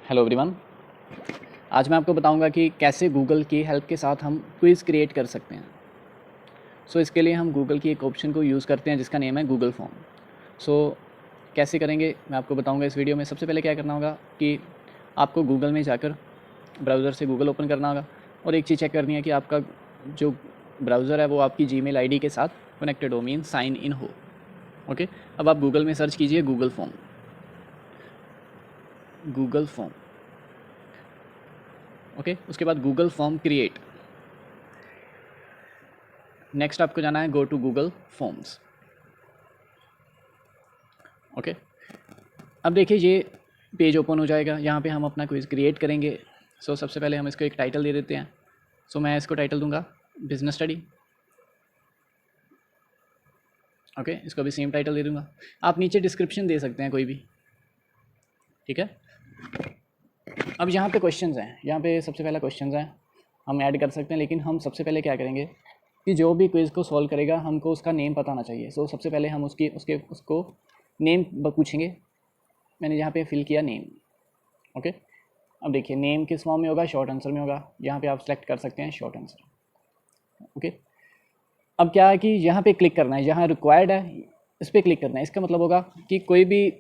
Hello everyone. आज मैं आपको बताऊंगा कि कैसे गूगल की हेल्प के साथ हम क्विज़ क्रिएट कर सकते हैं। इसके लिए हम गूगल की एक ऑप्शन को यूज़ करते हैं जिसका नेम है गूगल फॉर्म। कैसे करेंगे मैं आपको बताऊंगा इस वीडियो में। सबसे पहले क्या करना होगा कि आपको गूगल में जाकर ब्राउज़र से गूगल ओपन करना होगा और एक चीज़ चेक करनी है कि आपका जो ब्राउज़र है वो आपकी जीमेल आईडी के साथ कनेक्टेड हो, मीन साइन इन हो। ओके, अब आप गूगल में सर्च कीजिए गूगल फॉर्म। ओके, उसके बाद गूगल फॉर्म क्रिएट। नेक्स्ट आपको जाना है go to Google forms. Okay, अब देखिए ये पेज ओपन हो जाएगा। यहाँ पे हम अपना क्विज़ क्रिएट करेंगे। सबसे पहले हम इसको एक टाइटल दे देते हैं। मैं इसको टाइटल दूंगा बिजनेस स्टडी। ओके, इसको भी सेम टाइटल दे दूंगा। आप नीचे डिस्क्रिप्शन दे सकते हैं कोई भी, ठीक है। अब यहाँ पे क्वेश्चंस हैं। यहाँ पे सबसे पहला क्वेश्चंस हैं, हम ऐड कर सकते हैं, लेकिन हम सबसे पहले क्या करेंगे कि जो भी क्विज़ को सॉल्व करेगा हमको उसका नेम पता होना चाहिए। सबसे पहले हम उसको नेम पूछेंगे। मैंने यहाँ पे फिल किया नेम। ओके, अब देखिए नेम किस फॉर्म में होगा, शॉर्ट आंसर में होगा। यहाँ पे आप सेलेक्ट कर सकते हैं शॉर्ट आंसर। ओके, अब क्या है कि यहाँ पे क्लिक करना है, जहाँ रिक्वायर्ड है इस पर क्लिक करना है। इसका मतलब होगा कि कोई भी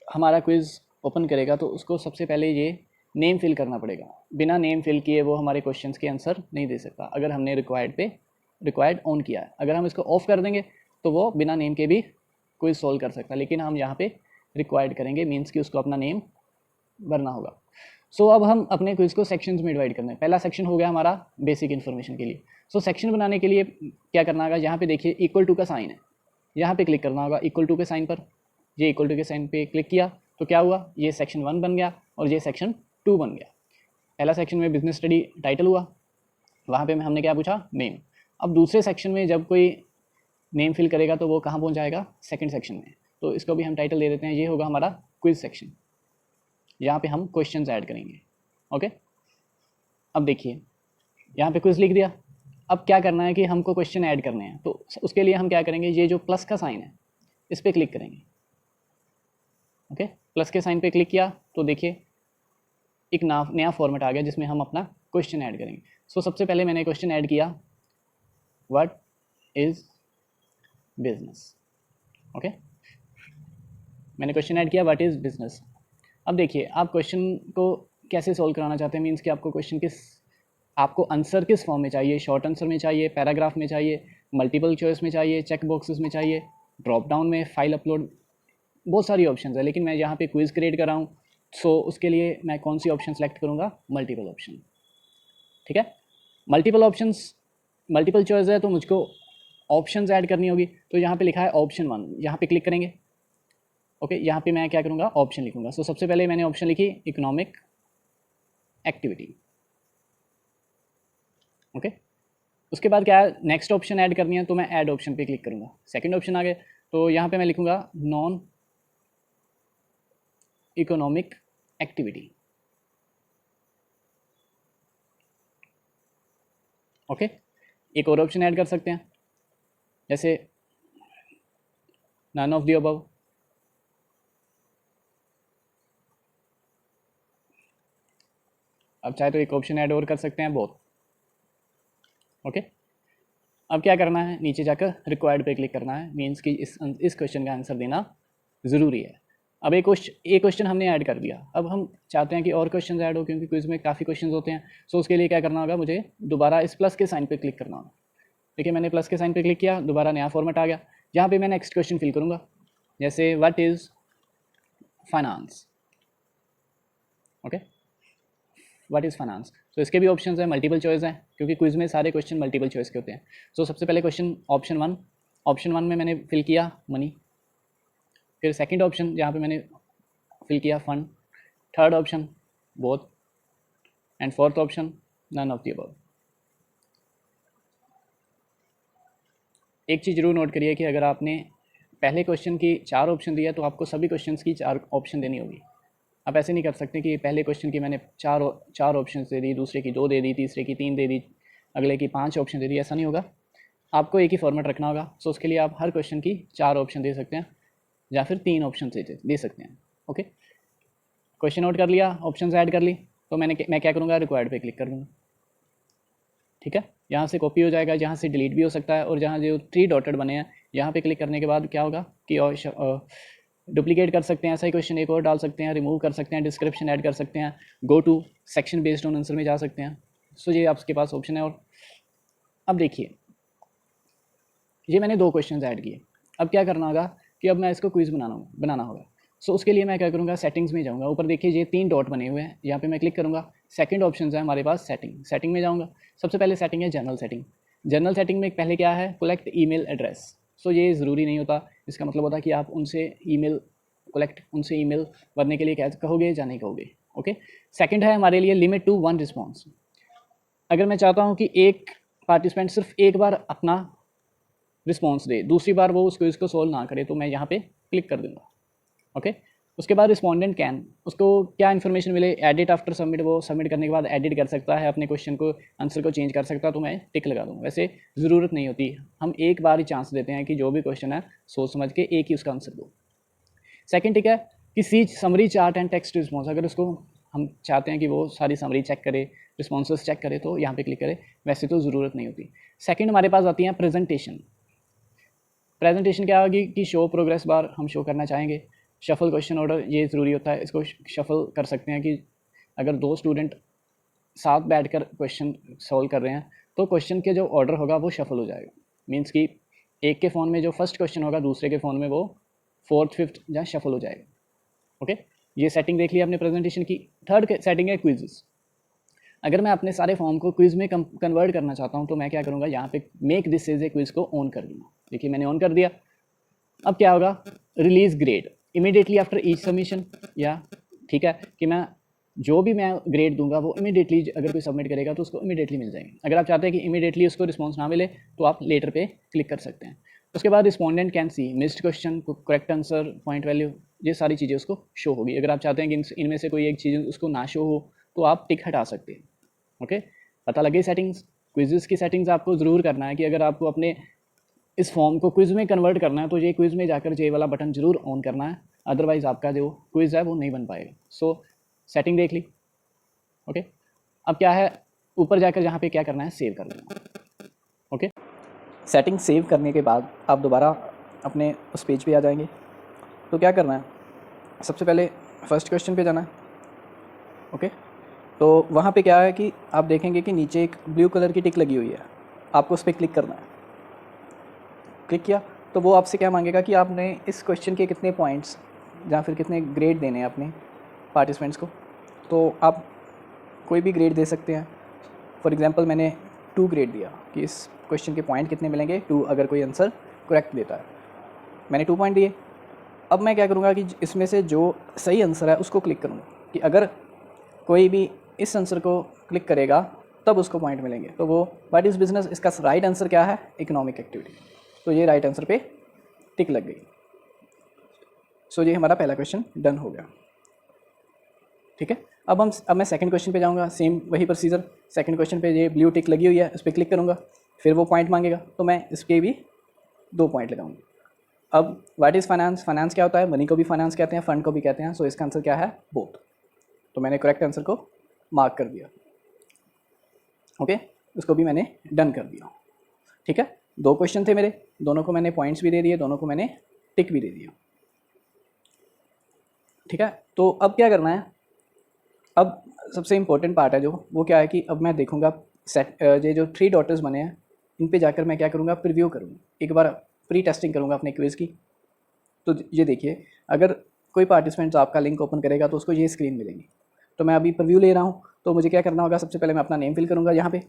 हमारा क्विज़ ओपन करेगा तो उसको सबसे पहले ये नेम फिल करना पड़ेगा। बिना नेम फिल किए वो हमारे क्वेश्चंस के आंसर नहीं दे सकता। अगर हमने रिक्वायर्ड ऑन किया है, अगर हम इसको ऑफ कर देंगे तो वो बिना नेम के भी क्विज़ सॉल्व कर सकता है, लेकिन हम यहाँ पे रिक्वायर्ड करेंगे, मीन्स कि उसको अपना नेम भरना होगा। अब हम अपने क्विज़ को सेक्शंस में डिवाइड करते हैं। पहला सेक्शन हो गया हमारा बेसिक इन्फॉर्मेशन के लिए। सेक्शन बनाने के लिए क्या करना होगा, यहाँ पे देखिए इक्वल टू का साइन है, यहाँ पे क्लिक करना होगा इक्वल टू के साइन पर। ये इक्वल टू के साइन पे क्लिक किया तो क्या हुआ, ये सेक्शन 1 बन गया और ये सेक्शन 2 बन गया। पहला सेक्शन में बिजनेस स्टडी टाइटल हुआ, वहाँ पे हमने क्या पूछा, नेम। अब दूसरे सेक्शन में जब कोई नेम फिल करेगा तो वो कहाँ पहुँच जाएगा, सेकंड सेक्शन में। तो इसको भी हम टाइटल दे देते हैं, ये होगा हमारा क्विज सेक्शन। यहाँ पे हम क्वेश्चंस ऐड करेंगे। ओके, अब देखिए यहाँ पे क्विज लिख दिया। अब क्या करना है कि हमको क्वेश्चन ऐड करने हैं, तो उसके लिए हम क्या करेंगे, ये जो प्लस का साइन है इस पर क्लिक करेंगे। ओके, प्लस के साइन पे क्लिक किया तो देखिए एक नया फॉर्मेट आ गया जिसमें हम अपना क्वेश्चन ऐड करेंगे। सबसे पहले मैंने क्वेश्चन ऐड किया, व्हाट इज बिजनेस। ओके, मैंने क्वेश्चन ऐड किया, व्हाट इज बिजनेस। अब देखिए आप क्वेश्चन को कैसे सॉल्व कराना चाहते हैं, मीन्स कि आपको आंसर किस फॉर्म में चाहिए, शॉर्ट आंसर में चाहिए, पैराग्राफ में चाहिए, मल्टीपल चॉइस में चाहिए, चेक बॉक्सेस में चाहिए, ड्रॉप डाउन में, फाइल अपलोड, बहुत सारी ऑप्शन है। लेकिन मैं यहाँ पे क्विज़ क्रिएट कर रहा हूँ, उसके लिए मैं कौन सी ऑप्शन सेलेक्ट करूँगा, मल्टीपल ऑप्शन। ठीक है, मल्टीपल चॉइस है तो मुझको ऑप्शंस ऐड करनी होगी। तो यहाँ पे लिखा है ऑप्शन 1, यहाँ पे क्लिक करेंगे। ओके, यहाँ पे मैं क्या करूँगा, ऑप्शन लिखूँगा। सबसे पहले मैंने ऑप्शन लिखी इकोनॉमिक एक्टिविटी। ओके, उसके बाद क्या है, नेक्स्ट ऑप्शन ऐड करनी है, तो मैं ऐड ऑप्शन पे क्लिक करूँगा। सेकंड ऑप्शन आ गए तो यहाँ पे मैं लिखूँगा नॉन इकोनॉमिक एक्टिविटी। ओके, एक और ऑप्शन ऐड कर सकते हैं, जैसे नन ऑफ द अबव। अब चाहे तो एक ऑप्शन ऐड और कर सकते हैं, बोथ। ओके, अब क्या करना है, नीचे जाकर रिक्वायर्ड पे क्लिक करना है, मीन्स कि इस क्वेश्चन का आंसर देना ज़रूरी है। अब एक क्वेश्चन हमने ऐड कर दिया, अब हम चाहते हैं कि और क्वेश्चन ऐड हो, क्योंकि क्विज में काफ़ी क्वेश्चन होते हैं। उसके लिए क्या करना होगा, मुझे दोबारा इस प्लस के साइन पे क्लिक करना होगा। देखिए मैंने प्लस के साइन पे क्लिक किया, दोबारा नया फॉर्मेट आ गया, जहाँ पे मैं नेक्स्ट क्वेश्चन फिल करूँगा, जैसे what is finance. Okay, what is finance. इसके भी ऑप्शंस हैं, मल्टीपल चॉइस हैं, क्योंकि क्विज में सारे क्वेश्चन मल्टीपल चॉइस के होते हैं। सबसे पहले क्वेश्चन ऑप्शन वन में मैंने फिल किया मनी। फिर सेकंड ऑप्शन जहाँ पे मैंने फिल किया fund. Third option both. And fourth option none of the above. एक चीज़ जरूर नोट करिए कि अगर आपने पहले क्वेश्चन की 4 ऑप्शन दिया तो आपको सभी क्वेश्चंस की 4 ऑप्शन देनी होगी। आप ऐसे नहीं कर सकते कि पहले क्वेश्चन की मैंने चार ऑप्शन दे दी, दूसरे की 2 दे दी, तीसरे की 3 दे दी, अगले की 5 ऑप्शन दे दी। ऐसा नहीं होगा, आपको एक ही फॉर्मेट रखना होगा। उसके लिए आप हर क्वेश्चन की 4 ऑप्शन दे सकते हैं या फिर 3 ऑप्शन दे सकते हैं। ओके, क्वेश्चन नोट कर लिया, ऑप्शंस ऐड कर ली, तो मैं क्या करूँगा, रिक्वायर्ड पे क्लिक कर दूँगा। ठीक है, यहाँ से कॉपी हो जाएगा, यहाँ से डिलीट भी हो सकता है, और जहाँ जो 3 डॉटेड बने हैं यहाँ पे क्लिक करने के बाद क्या होगा कि और डुप्लीकेट कर सकते हैं, ऐसा ही क्वेश्चन एक और डाल सकते हैं, रिमूव कर सकते हैं, डिस्क्रिप्शन ऐड कर सकते हैं, go to section based on answer में जा सकते हैं। सो ये आपके पास ऑप्शन है। और अब देखिए, ये मैंने 2 क्वेश्चन ऐड किए। अब क्या करना होगा कि अब मैं इसको क्विज बनाना होगा। सो उसके लिए मैं क्या करूँगा, सेटिंग्स में जाऊँगा। ऊपर देखिए ये 3 डॉट बने हुए हैं, यहाँ पे मैं क्लिक करूँगा। सेकंड ऑप्शन है हमारे पास सेटिंग में जाऊँगा। सबसे पहले सेटिंग है जनरल सेटिंग। जनरल सेटिंग में पहले क्या है, कलेक्ट ईमेल एड्रेस। सो ये ज़रूरी नहीं होता, इसका मतलब होता है कि आप उनसे ईमेल भरने के लिए क्या कहोगे या नहीं कहोगे। ओके। सेकंड है हमारे लिए लिमिट टू 1 रिस्पॉन्स। अगर मैं चाहता हूँ कि एक पार्टिसिपेंट सिर्फ एक बार अपना रिस्पॉन्स दे, दूसरी बार वो उस क्विज को सोल्व ना करे, तो मैं यहाँ पे क्लिक कर दूँगा। ओके। उसके बाद रिस्पॉन्डेंट कैन, उसको क्या इन्फॉर्मेशन मिले, एडिट आफ्टर सबमिट, वो सबमिट करने के बाद एडिट कर सकता है, अपने क्वेश्चन को आंसर को चेंज कर सकता है, तो मैं टिक लगा दूँ। वैसे ज़रूरत नहीं होती, हम एक बार ही चांस देते हैं कि जो भी क्वेश्चन है सोच समझ के एक ही उसका आंसर दो। सेकंड टिक है कि see summary chart and text response. अगर उसको हम चाहते हैं कि वो सारी समरी चेक करे, रिस्पॉन्सेस चेक करे, तो यहाँ पे क्लिक करे, वैसे तो ज़रूरत नहीं होती। सेकंड हमारे पास आती है प्रेजेंटेशन। प्रेजेंटेशन क्या होगी कि शो प्रोग्रेस बार हम शो करना चाहेंगे। शफल क्वेश्चन ऑर्डर ये ज़रूरी होता है, इसको शफल कर सकते हैं कि अगर 2 स्टूडेंट साथ बैठकर क्वेश्चन सॉल्व कर रहे हैं तो क्वेश्चन के जो ऑर्डर होगा वो शफल हो जाएगा। मीन्स कि एक के फ़ोन में जो फर्स्ट क्वेश्चन होगा दूसरे के फ़ोन में वो 4th 5th जहाँ शफल हो जाएगा। ओके, ये सेटिंग देख लिया आपने प्रेजेंटेशन की। थर्ड सेटिंग है क्विज़। अगर मैं अपने सारे फॉर्म को क्विज़ में कन्वर्ट करना चाहता हूँ तो मैं क्या करूँगा, यहाँ पे make this as a quiz को ऑन कर दूँगा। देखिए मैंने ऑन कर दिया। अब क्या होगा, release grade immediately after each submission, या ठीक है कि मैं जो भी मैं ग्रेड दूंगा वो इमीडिएटली अगर कोई सबमिट करेगा तो उसको इमीडिएटली मिल जाएंगे। अगर आप चाहते हैं कि इमीडिएटली उसको रिस्पॉन्स ना मिले तो आप लेटर पे क्लिक कर सकते हैं। उसके बाद respondent can see missed question, correct answer, point value, ये सारी चीज़ें उसको शो होगी। अगर आप चाहते हैं कि इनमें से कोई एक चीज़ उसको ना शो हो तो आप टिक हटा सकते हैं। ओके, पता लगे सेटिंग्स। क्विज़ की सेटिंग्स आपको ज़रूर करना है कि अगर आपको अपने इस फॉर्म को क्विज़ में कन्वर्ट करना है तो ये क्विज़ में जाकर ये वाला बटन जरूर ऑन करना है, अदरवाइज़ आपका जो क्विज़ है वो नहीं बन पाएगा। सो सेटिंग देख ली। ओके, अब क्या है, ऊपर जाकर जहाँ पे क्या करना है, सेव कर देना। ओके, सेटिंग सेव करने के बाद आप दोबारा अपने उस पेज पे आ जाएंगे। तो क्या करना है, सबसे पहले फर्स्ट क्वेश्चन पे जाना है। ओके, तो वहाँ पे क्या है कि आप देखेंगे कि नीचे एक ब्लू कलर की टिक लगी हुई है, आपको उस पर क्लिक करना है। क्लिक किया तो वो आपसे क्या मांगेगा कि आपने इस क्वेश्चन के कितने पॉइंट्स या फिर कितने ग्रेड देने हैं अपने पार्टिसिपेंट्स को। तो आप कोई भी ग्रेड दे सकते हैं। फॉर एग्जांपल मैंने 2 ग्रेड दिया कि इस क्वेश्चन के पॉइंट कितने मिलेंगे, 2 अगर कोई आंसर करेक्ट देता है। मैंने 2 पॉइंट दिए। अब मैं क्या करूँगा कि इसमें से जो सही आंसर है उसको क्लिक करूँगा कि अगर कोई भी इस आंसर को क्लिक करेगा तब उसको पॉइंट मिलेंगे। तो वो व्हाट इज़ बिजनेस, इसका राइट आंसर क्या है, इकोनॉमिक एक्टिविटी। तो ये राइट आंसर पे टिक लग गई। सो ये हमारा पहला क्वेश्चन डन हो गया। ठीक है, अब मैं सेकंड क्वेश्चन पे जाऊंगा। सेम वही प्रोसीजर, सेकंड क्वेश्चन पे ये ब्लू टिक लगी हुई है, उस पर क्लिक करूंगा, फिर वो पॉइंट मांगेगा तो मैं इसके भी 2 पॉइंट लगाऊंगा। अब व्हाट इज़ फाइनेंस, फाइनेंस क्या होता है, मनी को भी फाइनेंस कहते हैं, फंड को भी कहते हैं। सो इसका आंसर क्या है, बोथ। तो मैंने करेक्ट आंसर को मार्क कर दिया। ओके, उसको भी मैंने डन कर दिया। ठीक है, 2 क्वेश्चन थे मेरे, दोनों को मैंने पॉइंट्स भी दे दिए, दोनों को मैंने टिक भी दे दिया। ठीक है, तो अब क्या करना है, अब सबसे इम्पोर्टेंट पार्ट है जो वो क्या है कि अब मैं देखूंगा ये जो 3 डॉट्स बने हैं इन पे जाकर मैं क्या करूँगा, प्रीव्यू करूँगा, एक बार प्री टेस्टिंग करूँगा अपने क्विज़ की। तो ये देखिए, अगर कोई पार्टिसिपेंट आपका लिंक ओपन करेगा तो उसको ये स्क्रीन मिलेंगी। तो मैं अभी प्रीव्यू ले रहा हूँ, तो मुझे क्या करना होगा, सबसे पहले मैं अपना नेम फिल करूँगा यहाँ पे,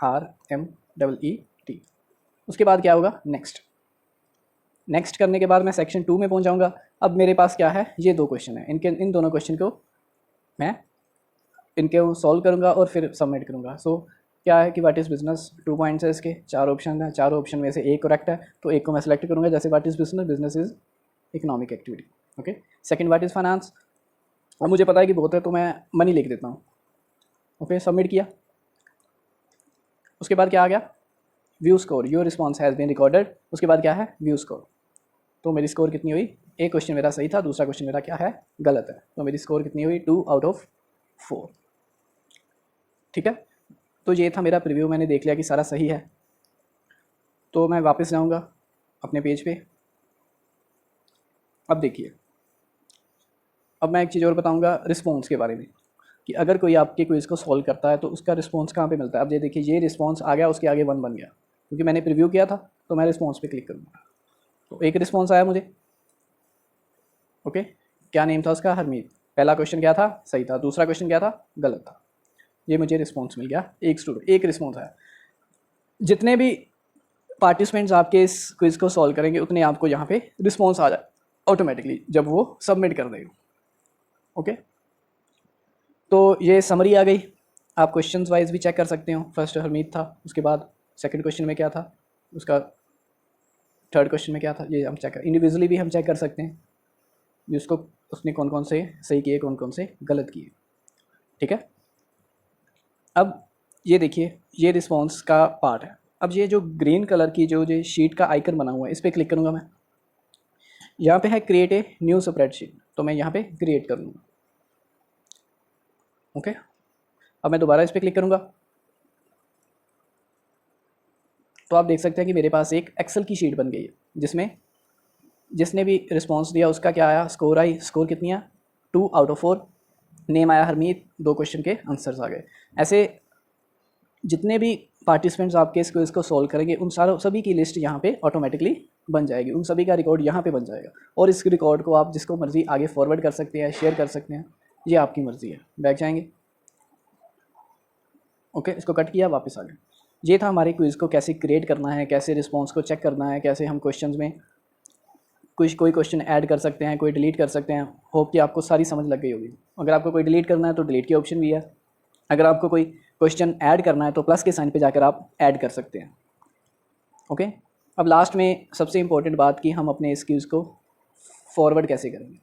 ARMEET। उसके बाद क्या होगा, नेक्स्ट करने के बाद मैं सेक्शन 2 में पहुँच जाऊँगा। अब मेरे पास क्या है, ये 2 क्वेश्चन है, इन दोनों क्वेश्चन को मैं सॉल्व करूँगा और फिर सबमिट करूँगा। सो क्या है कि व्हाट इज़ बिजनेस, 2 पॉइंट्स है इसके, 4 ऑप्शन है, 4 ऑप्शन में से एक करेक्ट है, तो एक को मैं सेलेक्ट करूँगा। जैसे what is business, business is economic activity. Okay, second what is finance, अब मुझे पता है कि बहुत है तो मैं मनी लिख देता हूँ। ओके, सबमिट किया। उसके बाद क्या आ गया, view score, your response has been recorded. उसके बाद क्या है, व्यू स्कोर, तो मेरी स्कोर कितनी हुई, एक क्वेश्चन मेरा सही था, दूसरा क्वेश्चन मेरा क्या है, गलत है। तो मेरी स्कोर कितनी हुई, 2 आउट ऑफ 4। ठीक है, तो ये था मेरा प्रीव्यू, मैंने देख लिया कि सारा सही है। तो मैं वापस जाऊंगा अपने पेज पे। अब देखिए, अब मैं एक चीज़ और बताऊंगा रिस्पॉन्स के बारे में, कि अगर कोई आपके क्विज़ को सॉल्व करता है तो उसका रिस्पॉन्स कहाँ पे मिलता है। अब ये देखिए, ये रिस्पॉन्स आ गया, उसके आगे 1 बन गया, क्योंकि मैंने प्रीव्यू किया था। तो मैं रिस्पॉन्स पे क्लिक करूँगा, तो एक रिस्पॉन्स आया मुझे। ओके, क्या नेम था उसका, हरमीत। पहला क्वेश्चन क्या था, सही था। दूसरा क्वेश्चन क्या था, गलत था। ये मुझे रिस्पॉन्स मिल गया, एक रिस्पॉन्स आया। जितने भी पार्टिसिपेंट्स आपके इस क्विज़ को सॉल्व करेंगे उतने आपको यहाँ पे रिस्पॉन्स आ जाए ऑटोमेटिकली जब वो सबमिट कर देगा। ओके, तो ये समरी आ गई। आप क्वेश्चंस वाइज भी चेक कर सकते हो। फर्स्ट हरमीत था, उसके बाद सेकंड क्वेश्चन में क्या था, उसका थर्ड क्वेश्चन में क्या था, ये हम चेक कर, इंडिविजुअली भी हम चेक कर सकते हैं जिसको उसने कौन कौन से सही किए, कौन कौन से गलत किए। ठीक है, अब ये देखिए, ये रिस्पॉन्स का पार्ट है। अब ये जो ग्रीन कलर की जो शीट का आइकन बना हुआ है, इस पर क्लिक करूँगा मैं। यहाँ पे है क्रिएट ए न्यू स्प्रेडशीट, तो मैं यहाँ पे क्रिएट कर लूँगा। ओके, अब मैं दोबारा इस पर क्लिक करूँगा, तो आप देख सकते हैं कि मेरे पास एक एक्सेल की शीट बन गई है, जिसमें जिसने भी रिस्पॉन्स दिया उसका क्या आया, स्कोर आई। स्कोर कितनी है, 2 आउट ऑफ 4। नेम आया हरमीत, 2 क्वेश्चन के आंसर्स आ गए। ऐसे जितने भी पार्टिसिपेंट्स आपके इस क्विज़ को सॉल्व करेंगे उन सभी की लिस्ट यहाँ पे ऑटोमेटिकली बन जाएगी, उन सभी का रिकॉर्ड यहाँ पे बन जाएगा। और इस रिकॉर्ड को आप जिसको मर्जी आगे फॉरवर्ड कर सकते हैं, शेयर कर सकते हैं, ये आपकी मर्ज़ी है। बैक जाएंगे, ओके, इसको कट किया, वापस आ गए। ये था हमारे क्विज़ को कैसे क्रिएट करना है, कैसे रिस्पॉन्स को चेक करना है, कैसे हम क्वेश्चन में कोई क्वेश्चन ऐड कर सकते हैं, कोई डिलीट कर सकते हैं। होप कि आपको सारी समझ लग गई होगी। अगर आपको कोई डिलीट करना है तो डिलीट की ऑप्शन भी है। अगर आपको कोई क्वेश्चन ऐड करना है तो प्लस के साइन पे जाकर आप ऐड कर सकते हैं। ओके, अब लास्ट में सबसे इम्पोर्टेंट बात कि हम अपने इस क्विज़ को फॉरवर्ड कैसे करेंगे।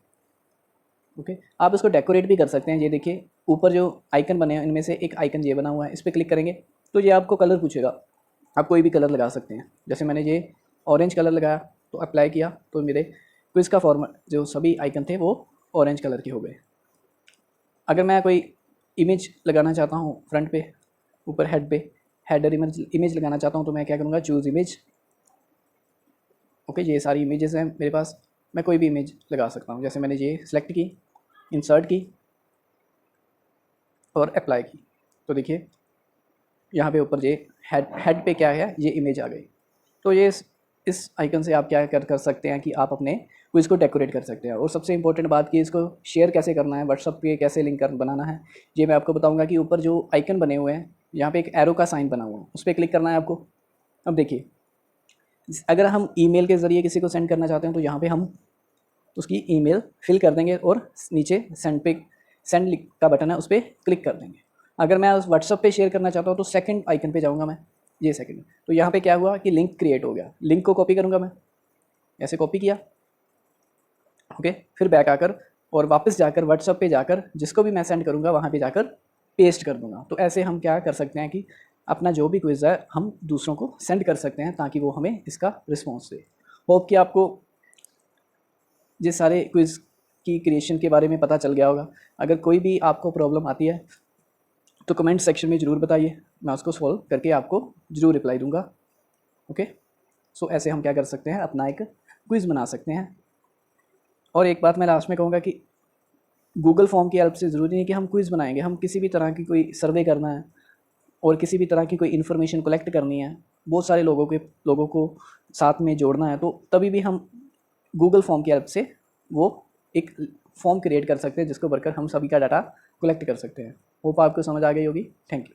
ओके, आप इसको डेकोरेट भी कर सकते हैं। ये देखिए, ऊपर जो आइकन बने हैं इनमें से एक आइकन ये बना हुआ है, इस पर क्लिक करेंगे तो ये आपको कलर पूछेगा। आप कोई भी कलर लगा सकते हैं, जैसे मैंने ये ऑरेंज कलर लगाया तो अप्लाई किया तो मेरे क्विज़ का फॉर्मेट जो सभी आइकन थे वो ऑरेंज कलर के हो गए। अगर मैं कोई इमेज लगाना चाहता हूँ फ्रंट पे, ऊपर हेड पे हेडर इमेज लगाना चाहता हूँ तो मैं क्या करूँगा, चूज़ इमेज। ओके, ये सारी इमेजेस हैं मेरे पास, मैं कोई भी इमेज लगा सकता हूँ। जैसे मैंने ये सेलेक्ट की, इंसर्ट की और अप्लाई की, तो देखिए यहाँ पे ऊपर ये हेड पे क्या है, ये इमेज आ गई। तो ये इस आइकन से आप क्या कर सकते हैं कि आप अपने क्विज़ को डेकोरेट कर सकते हैं। और सबसे इंपॉर्टेंट बात कि इसको शेयर कैसे करना है, व्हाट्सअप पे कैसे लिंक बनाना है, ये मैं आपको बताऊंगा। कि ऊपर जो आइकन बने हुए हैं, यहाँ पे एक एरो का साइन बना हुआ है, उस पर क्लिक करना है आपको। अब देखिए, अगर हम ईमेल के ज़रिए किसी को सेंड करना चाहते हैं तो यहाँ पे हम उसकी ईमेल फिल कर देंगे और नीचे सेंड का बटन है, उस पर क्लिक कर देंगे। अगर मैं उस व्हाट्सअप पे शेयर करना चाहता हूँ तो सेकंड आइकन पे जाऊँगा मैं, ये सेकंड। तो यहाँ पे क्या हुआ कि लिंक क्रिएट हो गया। लिंक को कॉपी करूँगा मैं, ऐसे कॉपी किया, ओके, फिर बैक आकर और वापस जाकर व्हाट्सअप पे जाकर जिसको भी मैं सेंड करूँगा वहाँ पे जाकर पेस्ट कर दूँगा। तो ऐसे हम क्या कर सकते हैं कि अपना जो भी क्विज़ है हम दूसरों को सेंड कर सकते हैं ताकि वो हमें इसका रिस्पॉन्स दे। होप कि आपको ये सारे क्विज़ की क्रिएशन के बारे में पता चल गया होगा। अगर कोई भी आपको प्रॉब्लम आती है तो कमेंट सेक्शन में ज़रूर बताइए, मैं उसको सॉल्व करके आपको ज़रूर रिप्लाई दूंगा। ओके, सो ऐसे हम क्या कर सकते हैं, अपना एक क्विज़ बना सकते हैं। और एक बात मैं लास्ट में कहूँगा कि गूगल फॉर्म की हेल्प से ज़रूरी नहीं कि हम क्विज़ बनाएंगे। हम किसी भी तरह की कोई सर्वे करना है और किसी भी तरह की कोई इन्फॉर्मेशन कलेक्ट करनी है, बहुत सारे लोगों को साथ में जोड़ना है, तो तभी भी हम गूगल फॉर्म की हेल्प से वो एक फॉर्म क्रिएट कर सकते हैं जिसको भरकर हम सभी का डाटा कलेक्ट कर सकते हैं। होप आपको समझ आ गई होगी। Thank you.